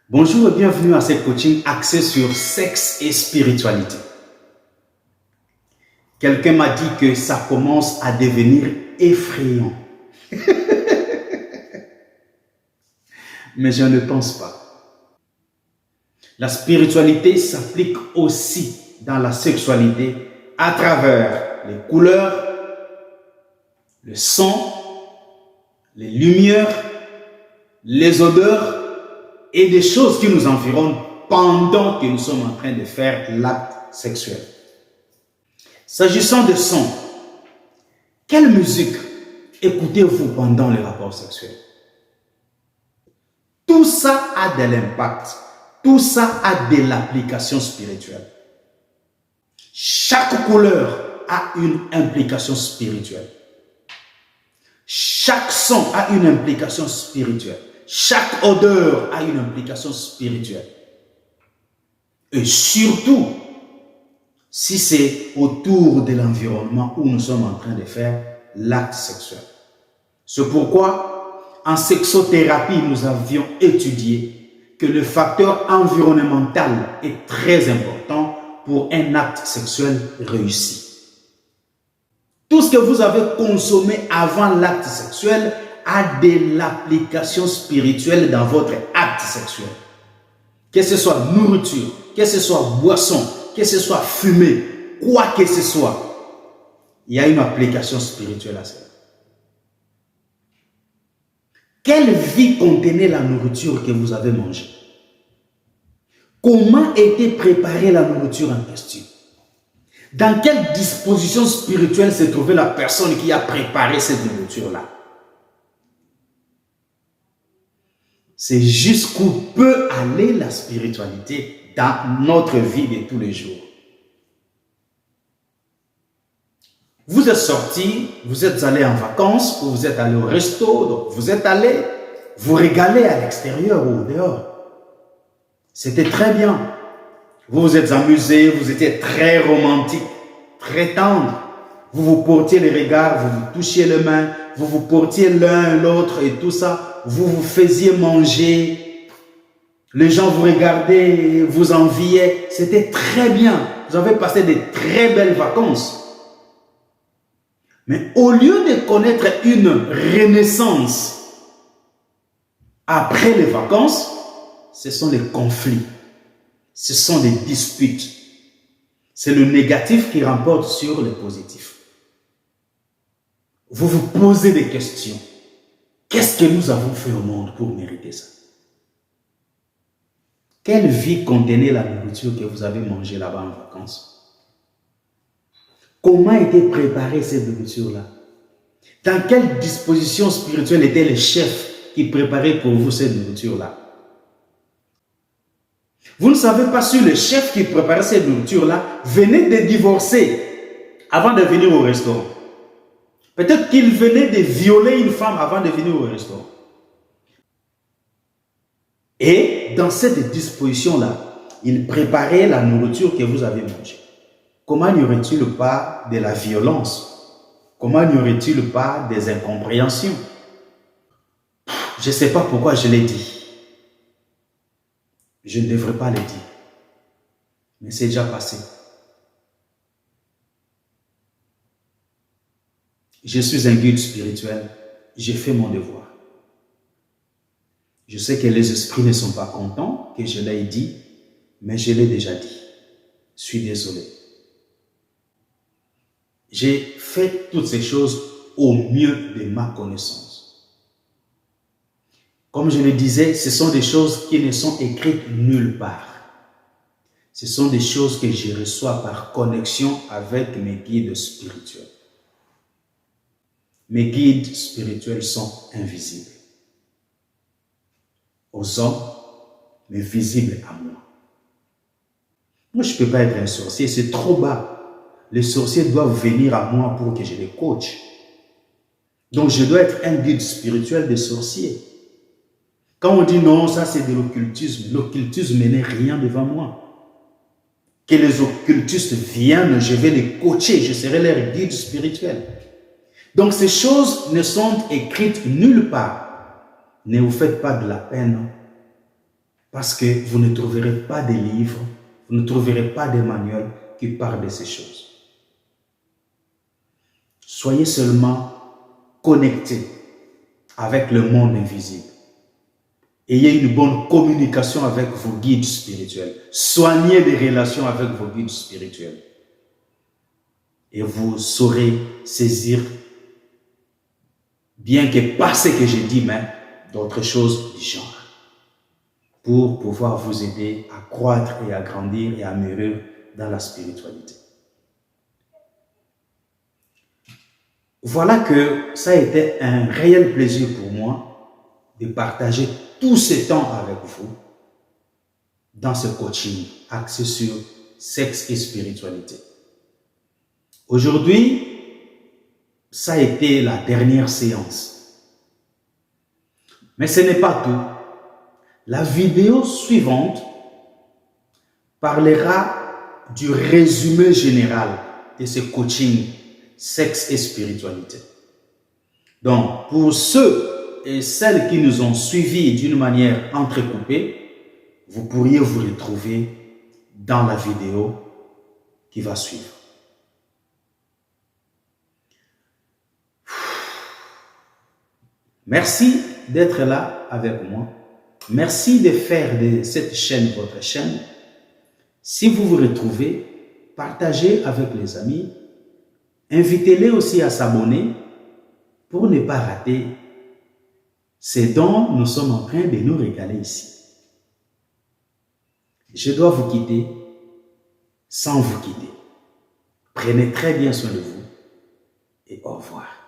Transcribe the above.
Bonjour et bienvenue à ce coaching axé sur sexe et spiritualité. Quelqu'un m'a dit que ça commence à devenir effrayant. Mais je ne pense pas. La spiritualité s'applique aussi dans la sexualité à travers les couleurs, le son, les lumières, les odeurs et des choses qui nous environnent pendant que nous sommes en train de faire l'acte sexuel. S'agissant de son, quelle musique écoutez-vous pendant le rapport sexuel? Tout ça a de l'impact. Tout ça a de l'application spirituelle. Chaque couleur a une implication spirituelle. Chaque son a une implication spirituelle. Chaque odeur a une implication spirituelle. Et surtout, si c'est autour de l'environnement où nous sommes en train de faire l'acte sexuel. C'est pourquoi, en sexothérapie, nous avions étudié que le facteur environnemental est très important pour un acte sexuel réussi. Tout ce que vous avez consommé avant l'acte sexuel a de l'application spirituelle dans votre acte sexuel. Que ce soit nourriture, que ce soit boisson, que ce soit fumée, quoi que ce soit, il y a une application spirituelle à ça. Quelle vie contenait la nourriture que vous avez mangée? Comment était préparée la nourriture en question? Dans quelle disposition spirituelle se trouvait la personne qui a préparé cette nourriture-là? C'est jusqu'où peut aller la spiritualité dans notre vie de tous les jours. Vous êtes sorti, vous êtes allé en vacances, ou vous êtes allé au resto, donc vous êtes allé vous régaler à l'extérieur ou au dehors. C'était très bien. Vous vous êtes amusé, vous étiez très romantique, très tendre. Vous vous portiez les regards, vous vous touchiez les mains, vous vous portiez l'un l'autre et tout ça. Vous vous faisiez manger. Les gens vous regardaient, vous enviaient. C'était très bien. Vous avez passé de très belles vacances. Mais au lieu de connaître une renaissance après les vacances, ce sont les conflits. Ce sont des disputes. C'est le négatif qui remporte sur le positif. Vous vous posez des questions. Qu'est-ce que nous avons fait au monde pour mériter ça? Quelle vie contenait la nourriture que vous avez mangée là-bas en vacances? Comment était préparée cette nourriture-là? Dans quelle disposition spirituelle était le chef qui préparait pour vous cette nourriture-là? Vous ne savez pas si le chef qui préparait cette nourriture-là venait de divorcer avant de venir au restaurant. Peut-être qu'il venait de violer une femme avant de venir au restaurant. Et dans cette disposition-là, il préparait la nourriture que vous avez mangée. Comment n'y aurait-il pas de la violence? Comment n'y aurait-il pas des incompréhensions? Je ne sais pas pourquoi je l'ai dit. Je ne devrais pas le dire. Mais c'est déjà passé. Je suis un guide spirituel. J'ai fait mon devoir. Je sais que les esprits ne sont pas contents que je l'ai dit, mais je l'ai déjà dit. Je suis désolé. J'ai fait toutes ces choses au mieux de ma connaissance. Comme je le disais, ce sont des choses qui ne sont écrites nulle part. Ce sont des choses que je reçois par connexion avec mes guides spirituels. Mes guides spirituels sont invisibles aux hommes, mais visibles à moi. Moi, je ne peux pas être un sorcier, c'est trop bas. Les sorciers doivent venir à moi pour que je les coache. Donc, je dois être un guide spirituel des sorciers. Quand on dit non, ça c'est de l'occultisme n'est rien devant moi. Que les occultistes viennent, je vais les coacher, je serai leur guide spirituel. Donc ces choses ne sont écrites nulle part. Ne vous faites pas de la peine Parce que vous ne trouverez pas des livres, vous ne trouverez pas des manuels qui parlent de ces choses. Soyez seulement connectés avec le monde invisible. Ayez une bonne communication avec vos guides spirituels. Soignez les relations avec vos guides spirituels. Et vous saurez saisir, bien que pas ce que j'ai dit, mais d'autres choses du genre, pour pouvoir vous aider à croître et à grandir et à mûrir dans la spiritualité. Voilà que ça a été un réel plaisir pour moi de partager tout ce temps avec vous dans ce coaching axé sur sexe et spiritualité. Aujourd'hui, ça a été la dernière séance. Mais ce n'est pas tout. La vidéo suivante parlera du résumé général de ce coaching sexe et spiritualité. Donc, pour ceux et celles qui nous ont suivis d'une manière entrecoupée, vous pourriez vous retrouver dans la vidéo qui va suivre. Merci d'être là avec moi. Merci de faire de cette chaîne votre chaîne. Si vous vous retrouvez, partagez avec les amis. Invitez-les aussi à s'abonner pour ne pas rater ce dont nous sommes en train de nous régaler ici. Je dois vous quitter sans vous quitter. Prenez très bien soin de vous et au revoir.